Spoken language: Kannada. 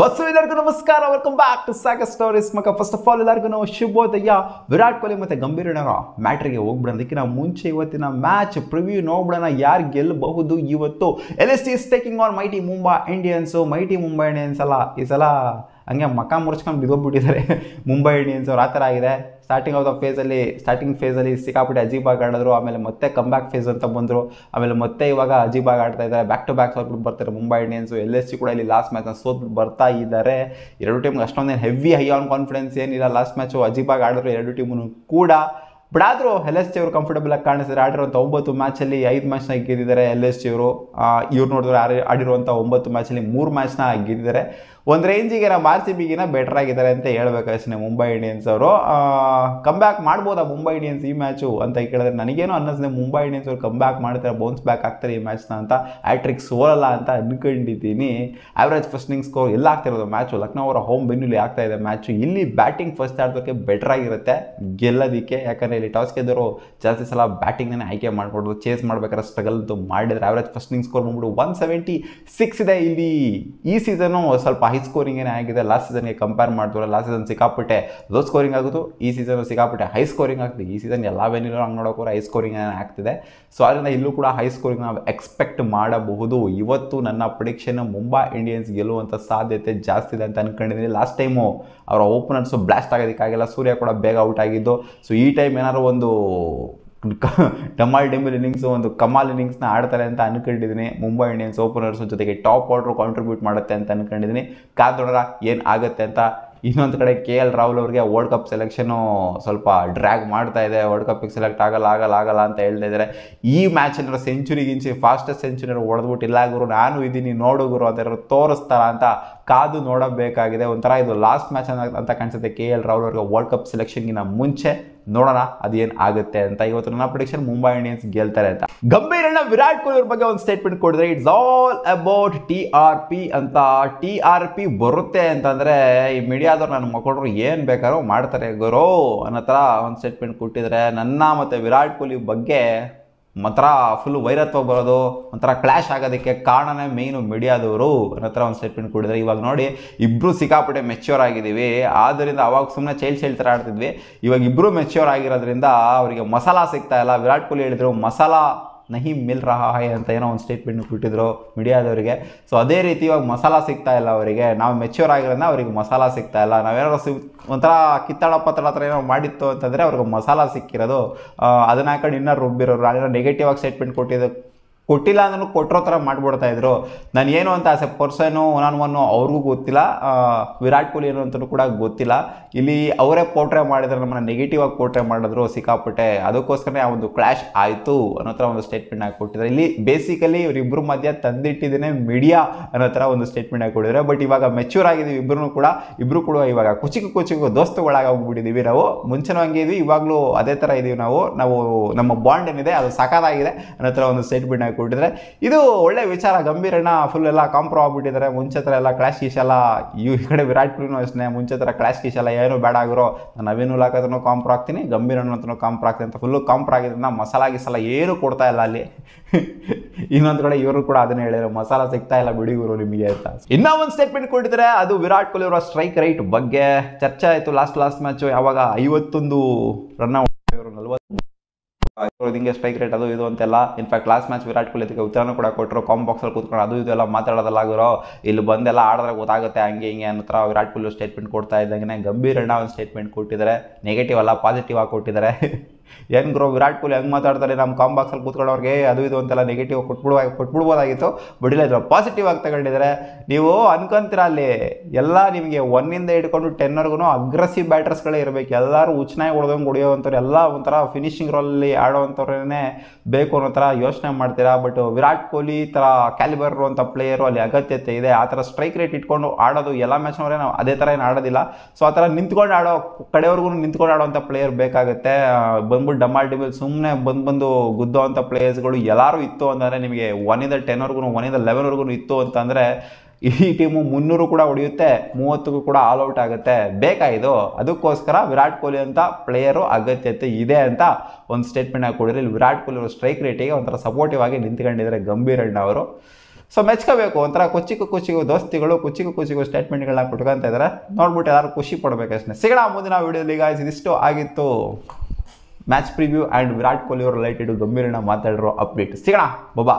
ಬಸ್ಸು ಎಲ್ಲರಿಗೂ ನಮಸ್ಕಾರ, welcome back to Sagar stories ಮಗ. ಫಸ್ಟ್ ಆಫ್ ಆಲ್ ಎಲ್ಲರಿಗೂ ಶುಭೋದಯ. ವಿರಾಟ್ ಕೊಹ್ಲಿ ಮತ್ತು ಗಂಭೀರನ ಮ್ಯಾಟ್ರಿಗೆ ಹೋಗ್ಬಿಡೋಣ. ಅದಕ್ಕಿಂತ ಮುಂಚೆ ಇವತ್ತಿನ ಮ್ಯಾಚ್ ಪ್ರಿವ್ಯೂ ನೋಡ್ಬಿಡೋಣ. ಯಾರು ಗೆಲ್ಲಬಹುದು ಇವತ್ತು. LST is taking on mighty Mumbai Indians. Mighty Mumbai Indians ಅಲ್ಲ, ಈ ಸಲ ಹಂಗೆ ಮಕ ಮುರ್ಚ್ಕೊಂಡು ಬಿದ್ದೋಗ್ಬಿಟ್ಟಿದ್ದಾರೆ ಮುಂಬೈ ಇಂಡಿಯನ್ಸ್ ಅವ್ರು. ಆ ಥರ ಆಗಿದೆ. ಸ್ಟಾರ್ಟಿಂಗ್ ಫೇಸಲ್ಲಿ ಸಿಕ್ಕಾಪಟ್ಟೆ ಅಜೀಬಾಗಿ ಆಡಿದ್ರು, ಆಮೇಲೆ ಮತ್ತೆ ಕಮ್ ಬ್ಯಾಕ್ ಫೇಸ್ ಅಂತ ಬಂದರು, ಆಮೇಲೆ ಮತ್ತೆ ಇವಾಗ ಅಜೀಬಾಗಿ ಆಡ್ತಾ ಇದ್ದಾರೆ. ಬ್ಯಾಕ್ ಟು ಬ್ಯಾಕ್ ಸೋತ್ಬಿಟ್ಟು ಬರ್ತಾರೆ ಮುಂಬೈ ಇಂಡಿಯನ್ಸು. LST ಕೂಡ ಇಲ್ಲಿ ಲಾಸ್ಟ್ ಮ್ಯಾಚ್ನ ಸೋತ್ಬಿಟ್ಟು ಬರ್ತಾ ಇದ್ದಾರೆ. ಎರಡು ಟೀಮ್ಗೆ ಅಷ್ಟೊಂದೇನು ಹೆವಿ ಹೈ ಆನ್ ಕಾನ್ಫಿಡೆನ್ಸ್ ಏನಿಲ್ಲ. ಲಾಸ್ಟ್ ಮ್ಯಾಚು ಅಜೀಬಾಗಿ ಆಡಿದ್ರು ಎರಡು ಟೀಮು ಕೂಡ. ಬಟ್ ಆದರೂ LST ಅವರು ಕಂಫರ್ಟಬಲ್ ಆಗಿ ಕಾಣಿಸಿದ್ದಾರೆ. ಆಡಿರುವಂಥ 9 ಮ್ಯಾಚಲ್ಲಿ 5 ಮ್ಯಾಚ್ನ ಗೆದ್ದಿದ್ದಾರೆ LST ಅವರು. ಇವ್ರು ನೋಡಿದ್ರೆ ಆಡಿರುವಂಥ 9 ಮ್ಯಾಚಲ್ಲಿ 3 ಮ್ಯಾಚ್ನ ಗೆದ್ದಿದ್ದಾರೆ. ಒಂದು ರೇಂಜಿಗೆ ನಮ್ಮ RCBಗಿನ ಬೆಟರ್ ಆಗಿದ್ದಾರೆ ಅಂತ ಹೇಳ್ಬೇಕು ಅಷ್ಟೇ ಮುಂಬೈ ಇಂಡಿಯನ್ಸ್ ಅವರು. ಕಮ್ ಬ್ಯಾಕ್ ಮಾಡ್ಬೋದಾ ಮುಂಬೈ ಇಂಡಿಯನ್ಸ್ ಈ ಮ್ಯಾಚು ಅಂತ ಕೇಳಿದ್ರೆ ನನಗೇನು ಅನ್ನಿಸ್ದೆ ಮುಂಬೈ ಇಂಡಿಯನ್ಸ್ ಅವರು ಕಮ್ ಬ್ಯಾಕ್ ಮಾಡ್ತಾರೆ, ಬೌನ್ಸ್ ಬ್ಯಾಕ್ ಆಗ್ತಾರೆ ಈ ಮ್ಯಾಚ್ನ ಅಂತ. ಹ್ಯಾಟ್ರಿಕ್ ಸೋಲಲ್ಲ ಅಂತ ಅನ್ಕೊಂಡಿದ್ದೀನಿ. ಆವ್ರೇಜ್ ಫಸ್ಟಿಂಗ್ ಸ್ಕೋರ್ ಎಲ್ಲ ಆಗ್ತಿರೋದು ಮ್ಯಾಚು. ಲಕ್ನೋ ಅವರ ಹೋಮ್ ಬೆನ್ನಲ್ಲಿ ಆಗ್ತಾ ಇದೆ ಮ್ಯಾಚು. ಇಲ್ಲಿ ಬ್ಯಾಟಿಂಗ್ ಫಸ್ಟ್ ಆಡೋದಕ್ಕೆ ಬೆಟರ್ ಆಗಿರುತ್ತೆ ಗೆಲ್ಲೋದಕ್ಕೆ. ಯಾಕಂದರೆ ಇಲ್ಲಿ ಟಾಸ್ ಗೆದ್ದವರು ಜಾಸ್ತಿ ಸಲ ಬ್ಯಾಟಿಂಗ್ನೇ ಆಯ್ಕೆ ಮಾಡ್ಕೊಡೋದು. ಚೇಸ್ ಮಾಡ್ಬೇಕಾದ್ರೆ ಸ್ಟ್ರಗಲ್ ಮಾಡಿದ್ರೆ ಆವ್ರೇಜ್ ಫಸ್ಟಿಂಗ್ ಸ್ಕೋರ್ ಬಂದ್ಬಿಟ್ಟು 176 ಇದೆ. ಇಲ್ಲಿ ಈ ಸೀಸನು ಸ್ವಲ್ಪ ಹೈ ಸ್ಕೋರಿಂಗ್ ಏನೇ ಆಗಿದೆ ಲಾಸ್ಟ್ ಸೀಸನ್ಗೆ ಕಂಪೇರ್ ಮಾಡಿದ್ರೆ. ಲಾಸ್ಟ್ ಸೀಸನ್ ಸಿಕ್ಕಾಪಟ್ಟೆ ಲೋ ಸ್ಕೋರಿಂಗ್ ಆಗೋದು, ಈ ಸೀಸನ್ ಸಿಕ್ಕಾಪಟ್ಟೆ ಹೈ ಸ್ಕೋರಿಂಗ್ ಆಗ್ತದೆ. ಈ ಸೀಸನ್ ಎಲ್ಲ ವೆನ್ಯೂರು ಹಂಗೆ ನೋಡೋಕೆ ಹೈ ಸ್ಕೋರಿಂಗ್ ಏನೇ ಆಗ್ತಿದೆ. ಸೊ ಅದರಿಂದ ಇಲ್ಲೂ ಕೂಡ ಹೈ ಸ್ಕೋರಿಂಗ್ ನಾವು ಎಕ್ಸ್ಪೆಕ್ಟ್ ಮಾಡಬಹುದು. ಇವತ್ತು ನನ್ನ ಪ್ರಿಡಿಕ್ಷನ್ ಮುಂಬೈ ಇಂಡಿಯನ್ಸ್ ಗೆಲ್ಲುವಂಥ ಸಾಧ್ಯತೆ ಜಾಸ್ತಿ ಇದೆ ಅಂತ ಅನ್ಕೊಂಡಿದ್ದೀನಿ. ಲಾಸ್ಟ್ ಟೈಮು ಅವರ ಓಪನರ್ಸು ಬ್ಲಾಸ್ಟ್ ಆಗೋದಕ್ಕಾಗಿಲ್ಲ, ಸೂರ್ಯ ಕೂಡ ಬೇಗ ಔಟ್ ಆಗಿದ್ದು. ಸೊ ಈ ಟೈಮ್ ಏನಾದ್ರು ಒಂದು ಡಮಾಲ್ ಡೆಮಿಲ್ ಇನ್ನಿಂಗ್ಸು, ಒಂದು ಕಮಾಲ್ ಇನ್ನಿಂಗ್ಸ್ನ ಆಡ್ತಾರೆ ಅಂತ ಅನ್ಕೊಂಡಿದ್ದೀನಿ. ಮುಂಬೈ ಇಂಡಿಯನ್ಸ್ ಓಪನರ್ಸು ಜೊತೆಗೆ ಟಾಪ್ ಆರ್ಡ್ರು ಕಾಂಟ್ರಿಬ್ಯೂಟ್ ಮಾಡುತ್ತೆ ಅಂತ ಅನ್ಕೊಂಡಿದ್ದೀನಿ. ಕಾದೋಣ ಏನು ಆಗುತ್ತೆ ಅಂತ. ಇನ್ನೊಂದು ಕಡೆ KL ರಾಹುಲ್ ಅವ್ರಿಗೆ ವರ್ಲ್ಡ್ ಕಪ್ ಸೆಲೆಕ್ಷನು ಸ್ವಲ್ಪ ಡ್ರ್ಯಾಗ್ ಮಾಡ್ತಾ ಇದೆ. ವರ್ಲ್ಡ್ ಕಪ್ಪಿಗೆ ಸೆಲೆಕ್ಟ್ ಆಗಲ್ಲ ಅಂತ ಹೇಳ್ತಾ ಇದ್ದಾರೆ. ಈ ಮ್ಯಾಚಲ್ಲಿ ಸೆಂಚುರಿಗಿಂಚಿ ಫಾಸ್ಟೆಸ್ಟ್ ಸೆಂಚುರಿ ಹೊಡೆದ್ಬಿಟ್ಟು ಇಲ್ಲ ಗುರು ನಾನು ಇದ್ದೀನಿ ನೋಡು ಗುರು ಅದರ ತೋರಿಸ್ತಾರ ಅಂತ ಕಾದು ನೋಡಬೇಕಾಗಿದೆ. ಒಂಥರ ಇದು ಲಾಸ್ಟ್ ಮ್ಯಾಚ್ ಅಂತ ಕಾಣಿಸುತ್ತೆ KL ರಾಹುಲ್ ಅವ್ರಿಗೆ ವರ್ಲ್ಡ್ ಕಪ್ ಸೆಲೆಕ್ಷನ್ಗಿನ ಮುಂಚೆ. ನೋಡೋಣ ಅದೇನು ಆಗುತ್ತೆ ಅಂತ. ಇವತ್ತು ನನ್ನ ಪ್ರಿಡಿಕ್ಷನ್ ಮುಂಬೈ ಇಂಡಿಯನ್ಸ್ ಗೆಲ್ತಾರೆ ಅಂತ. ಗಂಭೀರಣ್ಣ ವಿರಾಟ್ ಕೊಹ್ಲಿ ಅವ್ರ ಬಗ್ಗೆ ಒಂದು ಸ್ಟೇಟ್ಮೆಂಟ್ ಕೊಡಿದ್ರೆ, ಇಟ್ಸ್ ಆಲ್ ಅಬೌಟ್ TRP ಅಂತ. TRP ಬರುತ್ತೆ ಅಂತಂದರೆ ಈ ಮೀಡಿಯಾದವ್ರು ನನ್ನ ಮಕ್ಕಳು ಏನು ಬೇಕಾದ್ರೂ ಮಾಡ್ತಾರೆ ಗುರು ಅನ್ನೋ ಥರ ಒಂದು ಸ್ಟೇಟ್ಮೆಂಟ್ ಕೊಟ್ಟಿದ್ದಾರೆ. ನನ್ನ ಮತ್ತು ವಿರಾಟ್ ಕೊಹ್ಲಿ ಬಗ್ಗೆ ಒಂಥರ ಫುಲ್ ವೈರತ್ವ ಬರೋದು, ಒಂಥರ ಕ್ಲಾಶ್ ಆಗೋದಕ್ಕೆ ಕಾರಣನೇ ಮೇಯ್ನು ಮೀಡಿಯಾದವರು ಅನ್ನೋ ಥರ ಒಂದು ಸ್ಟೇಟ್ಮೆಂಟ್ ಕೊಟ್ಟಿದ್ದಾರೆ. ಇವಾಗ ನೋಡಿ ಇಬ್ಬರು ಸಿಕ್ಕಾಪಟ್ಟೆ ಮೆಚ್ಯೂರ್ ಆಗಿದ್ದೀವಿ. ಆದ್ದರಿಂದ ಅವಾಗ ಸುಮ್ಮನೆ ಚೈಲ್ಡ್ ಥರ ಆಡ್ತಿದ್ವಿ. ಇವಾಗ ಇಬ್ಬರು ಮೆಚ್ಯೂರ್ ಆಗಿರೋದ್ರಿಂದ ಅವರಿಗೆ ಮಸಾಲ ಸಿಗ್ತಾ ಇಲ್ಲ. ವಿರಾಟ್ ಕೊಹ್ಲಿ ಹೇಳಿದ್ರು ಮಸಾಲ ನಹಿ ಮಿಲ್ ರಹಾ ಹೈ ಅಂತ ಏನೋ ಒಂದು ಸ್ಟೇಟ್ಮೆಂಟ್ ಕೊಟ್ಟಿದ್ರು ಮೀಡಿಯಾದವರಿಗೆ. ಸೊ ಅದೇ ರೀತಿ ಇವಾಗ ಮಸಾಲ ಸಿಗ್ತಾ ಇಲ್ಲ ಅವರಿಗೆ. ನಾವು ಮೆಚ್ಯೂರ್ ಆಗಿರೋದ್ರಿಂದ ಅವ್ರಿಗೆ ಮಸಾಲ ಸಿಗ್ತಾ ಇಲ್ಲ. ನಾವೇನಾದ್ರು ಒಂಥರ ಕಿತ್ತಾಡ ಪತ್ತಡ ಥರ ಏನೋ ಮಾಡಿತ್ತು ಅಂತಂದರೆ ಅವ್ರಿಗೆ ಮಸಾಲ ಸಿಕ್ಕಿರೋದು. ಅದನ್ನ ಹಾಕೊಂಡು ಇನ್ನೂ ರುಬ್ಬಿರೋರು. ನಾನೇನೋ ನೆಗೆಟಿವ್ ಆಗಿ ಸ್ಟೇಟ್ಮೆಂಟ್ ಕೊಟ್ಟಿಲ್ಲ ಅಂದ್ರೂ ಕೊಟ್ಟಿರೋ ಥರ ಮಾಡಿಬಿಡ್ತಾ ಇದ್ರು. ನಾನು ಏನು ಅಂತ ಆಸ್ ಎ ಪರ್ಸನು ಒನ್ ಅವ್ರಿಗೂ ಗೊತ್ತಿಲ್ಲ, ವಿರಾಟ್ ಕೊಹ್ಲಿ ಏನು ಅಂತಲೂ ಕೂಡ ಗೊತ್ತಿಲ್ಲ. ಇಲ್ಲಿ ಅವರೇ ಪೋರ್ಟ್ರೇ ಮಾಡಿದ್ರೆ, ನಮ್ಮನ್ನ ನೆಗೆಟಿವ್ ಆಗಿ ಪೋರ್ಟ್ರೇ ಮಾಡಿದ್ರು ಸಿಕ್ಕಾಪಟ್ಟೆ. ಅದಕ್ಕೋಸ್ಕರನೇ ಆ ಒಂದು ಕ್ಲಾಶ್ ಆಯಿತು ಅನ್ನೋ ಥರ ಒಂದು ಸ್ಟೇಟ್ಮೆಂಟ್ ಆಗಿ ಕೊಟ್ಟಿದ್ದಾರೆ. ಇಲ್ಲಿ ಬೇಸಿಕಲಿ ಇವರಿಬ್ಬರು ಮಧ್ಯೆ ತಂದಿಟ್ಟಿದ್ದೇನೆ ಮೀಡಿಯಾ ಅನ್ನೋ ಥರ ಒಂದು ಸ್ಟೇಟ್ಮೆಂಟ್ ಆಗಿ ಕೊಟ್ಟಿದ್ದಾರೆ. ಬಟ್ ಇವಾಗ ಮೆಚ್ಯೂರ್ ಆಗಿದ್ದೀವಿ ಇಬ್ಬರು ಕೂಡ ಇವಾಗ ಕುಚಿಕು ದೋಸ್ತುಗಳಾಗೋಗ್ಬಿಟ್ಟಿದ್ದೀವಿ ನಾವು. ಮುಂಚೆನೂ ಹಂಗೆ ಇದ್ವಿ, ಇವಾಗಲೂ ಅದೇ ಥರ ಇದ್ದೀವಿ ನಾವು ನಮ್ಮ ಬಾಂಡ್ ಏನಿದೆ ಅದು ಸಾಕಾಗಿದೆ ಅನ್ನೋ ಥರ ಒಂದು ಸ್ಟೇಟ್ಮೆಂಟ್ ಆಗಿ ಕೊಟ್ಟಿದ್ದಾರೆ. ಇದು ಒಳ್ಳೆ ವಿಚಾರ. ಗಂಭೀರಣ್ಣ ಫುಲ್ ಎಲ್ಲ ಕಾಂಪ್ರೋ ಆಗ್ಬಿಟ್ಟಿದ್ದಾರೆ. ಮುಂಚೆ ಥರ ಎಲ್ಲ ಕ್ಲಾಶ್ ಗೀಶ್ ಎಲ್ಲ ಈ ಕಡೆ ವಿರಾಟ್ ಕೊಹ್ಲಿನೂ ಅಷ್ಟೇ ಮುಂಚೆ ಥರ ಕ್ಲಾಶ್ ಗೀಶ್ ಎಲ್ಲ ಏನು ಬೇಡ ಆಗಿರೋ. ನಾನು ನವೀನ್ ಉಲಾಕತ್ರನೂ ಕಾಂಪ್ರೋ ಆಗ್ತೀನಿ, ಗಂಭೀರಣ್ಣ ಅಂತಲೂ ಕಾಂಪ್ರೋ ಆಗ್ತೀನಿ ಅಂತ ಫುಲ್ಲು ಕಾಂಪ್ರೋ ಆಗಿದ್ದರಿಂದ ಮಸಾಲ ಗೀಸಲ ಏನು ಕೊಡ್ತಾ ಇಲ್ಲ ಅಲ್ಲಿ. ಇನ್ನೊಂದು ಕಡೆ ಇವರು ಕೂಡ ಅದನ್ನೇ ಹೇಳಿದ್ರು, ಮಸಾಲ ಸಿಗ್ತಾ ಇಲ್ಲ ಬಿಡಿಗುರು ನಿಮಗೆ ಅಂತ. ಇನ್ನೂ ಒಂದು ಸ್ಟೇಟ್ಮೆಂಟ್ ಕೊಟ್ಟಿದ್ದಾರೆ, ಅದು ವಿರಾಟ್ ಕೊಹ್ಲಿ ಅವರ ಸ್ಟ್ರೈಕ್ ರೈಟ್ ಬಗ್ಗೆ ಚರ್ಚೆ ಆಯಿತು. ಲಾಸ್ಟ್ ಮ್ಯಾಚು ಯಾವಾಗ 51 ರನ್ ಔಟ್, 40 ಹಿಂಗೆ ಸ್ಟ್ರೈಕ್ ರೇಟ್ ಅದು ಇದು ಅಂತೆಲ್ಲ. In fact last match Virat Kohli ಅದಕ್ಕೆ ಉತ್ತರನೂ ಕೂಡ ಕೊಟ್ಟರು. ಬಾಕ್ಸಲ್ಲಿ ಕೂತ್ಕೊಂಡು ಅದು ಇದು ಎಲ್ಲ ಮಾತಾಡೋದಲ್ಲಾಗಿರೋ, ಇಲ್ಲಿ ಬಂದೆಲ್ಲ ಆಡಿದ್ರೆ ಗೊತ್ತಾಗುತ್ತೆ ಹಂಗೆ ಹಿಂಗೆ ಅನ್ನೋ ಥರ ವಿರಾಟ್ ಕೊಹ್ಲಿ ಸ್ಟೇಟ್ಮೆಂಟ್ ಕೊಡ್ತಾ ಇದ್ದಂಗೆ ಗಂಭೀರಣ್ಣ ಒಂದು ಸ್ಟೇಟ್ಮೆಂಟ್ ಕೊಟ್ಟಿದ್ದಾರೆ. ನೆಗೆಟಿವ್ ಅಲ್ಲ, ಪಾಸಿಟಿವ್ ಆಗಿ ಕೊಟ್ಟಿದ್ದಾರೆ. ಏನು ಗುರು ವಿರಾಟ್ ಕೊಹ್ಲಿ ಹೆಂಗೆ ಮಾತಾಡ್ತಾರೆ, ನಮ್ಮ ಬಾಕ್ಸಲ್ಲಿ ಕೂತ್ಕೊಳ್ಳೋರಿಗೆ ಅದು ಇದು ಅಂತೆಲ್ಲ ನೆಗೆಟಿವ್ ಕೊಟ್ಬಿಡ್ಬೋದಾಗಿತ್ತು. ಬಟ್ ಇಲ್ಲ ಇದ್ರ ಪಾಸಿಟಿವ್ ಆಗಿ ತಗೊಂಡಿದ್ದಾರೆ. ನೀವು ಅನ್ಕೊಂತೀರ ಅಲ್ಲಿ ಎಲ್ಲ ನಿಮಗೆ 1ಇಂದ ಹಿಡ್ಕೊಂಡು 10ವರೆಗೂ ಅಗ್ರೆಸಿವ್ ಬ್ಯಾಟರ್ಸ್ಗಳೇ ಇರಬೇಕು. ಎಲ್ಲರೂ ಉಚ್ಚನಾಗಿ ಹೊಡೆಯೋವಂಥವ್ರು, ಎಲ್ಲ ಒಂಥರ ಫಿನಿಶಿಂಗ್ ರೋಲಲ್ಲಿ ಆಡೋವಂಥವ್ರನ್ನೇ ಬೇಕು ಅನ್ನೋ ಥರ ಯೋಚನೆ ಮಾಡ್ತೀರಾ. ಬಟ್ ವಿರಾಟ್ ಕೊಹ್ಲಿ ಥರ ಕ್ಯಾಲಿಬರ್ ಇರುವಂಥ ಪ್ಲೇಯರು ಅಲ್ಲಿ ಅಗತ್ಯತೆ ಇದೆ. ಆ ಥರ ಸ್ಟ್ರೈಕ್ ರೇಟ್ ಇಟ್ಕೊಂಡು ಆಡೋದು ಎಲ್ಲ ಮ್ಯಾಚ್ನವರೇ ನಾವು ಅದೇ ಥರ ಏನು ಆಡೋದಿಲ್ಲ. ಸೊ ಆ ಥರ ನಿಂತ್ಕೊಂಡು ಆಡೋ ಕಡೆವರೆಗೂ ನಿಂತ್ಕೊಂಡು ಆಡೋವಂಥ ಪ್ಲೇಯರ್ ಬೇಕಾಗುತ್ತೆ. ಬಂದ್ಬಿಟ್ಟು ಡಮಾಲ್ ಡಿಮಿಲ್ ಸುಮ್ಮನೆ ಬಂದು ಗುದ್ದೋ ಅಂಥ ಪ್ಲೇಯರ್ಸ್ಗಳು ಎಲ್ಲರೂ ಇತ್ತು ಅಂತಂದರೆ, ನಿಮಗೆ 1ಇಂದ 10ವರೆಗೂ 1ಇಂದ 11ವರೆಗೂ ಇತ್ತು ಅಂತಂದರೆ ಈ ಟೀಮು 300 ಕೂಡ ಹೊಡೆಯುತ್ತೆ, 30ಗೂ ಕೂಡ ಆಲ್ ಔಟ್ ಆಗುತ್ತೆ. ಬೇಕಾಯಿತು. ಅದಕ್ಕೋಸ್ಕರ ವಿರಾಟ್ ಕೊಹ್ಲಿ ಅಂತ ಪ್ಲೇಯರು ಅಗತ್ಯತೆ ಇದೆ ಅಂತ ಒಂದು ಸ್ಟೇಟ್ಮೆಂಟ್ ಆಗಿ ಕೊಡಿದ್ರೆ, ಇಲ್ಲಿ ವಿರಾಟ್ ಕೊಹ್ಲಿ ಅವರು ಸ್ಟ್ರೈಕ್ ರೇಟಿಗೆ ಒಂಥರ ಸಪೋರ್ಟಿವ್ ಆಗಿ ನಿಂತ್ಕೊಂಡಿದ್ದಾರೆ ಗಂಭೀರಣ್ಣ ಅವರು. ಸೊ ಮೆಚ್ಕೋಬೇಕು, ಒಂಥರ ಕುಚಿಗೂ ದೋಸ್ತಿಗಳು ಕುಚಿಗೂ ಸ್ಟೇಟ್ಮೆಂಟ್ಗಳನ್ನ ಕೊಟ್ಕೊಂತ ಇದ್ದಾರೆ. ನೋಡ್ಬಿಟ್ಟು ಎಲ್ಲರೂ ಖುಷಿ ಪಡಬೇಕಷ್ಟೇ. ಸಿಗೋಣ ಮುಂದಿನ ವೀಡಿಯೋದಲ್ಲಿ ಗಾಯ್ಸ್. ಇದಿಷ್ಟು ಆಗಿತ್ತು match preview and Virat Kohli ಅವರು ರಿಲೇಟೆಡ್ ಗಂಭೀರನ ಮಾತಾಡಿರೋ ಅಪ್ಡೇಟ್. ಸಿಗೋಣ, ಬಾಬಾ.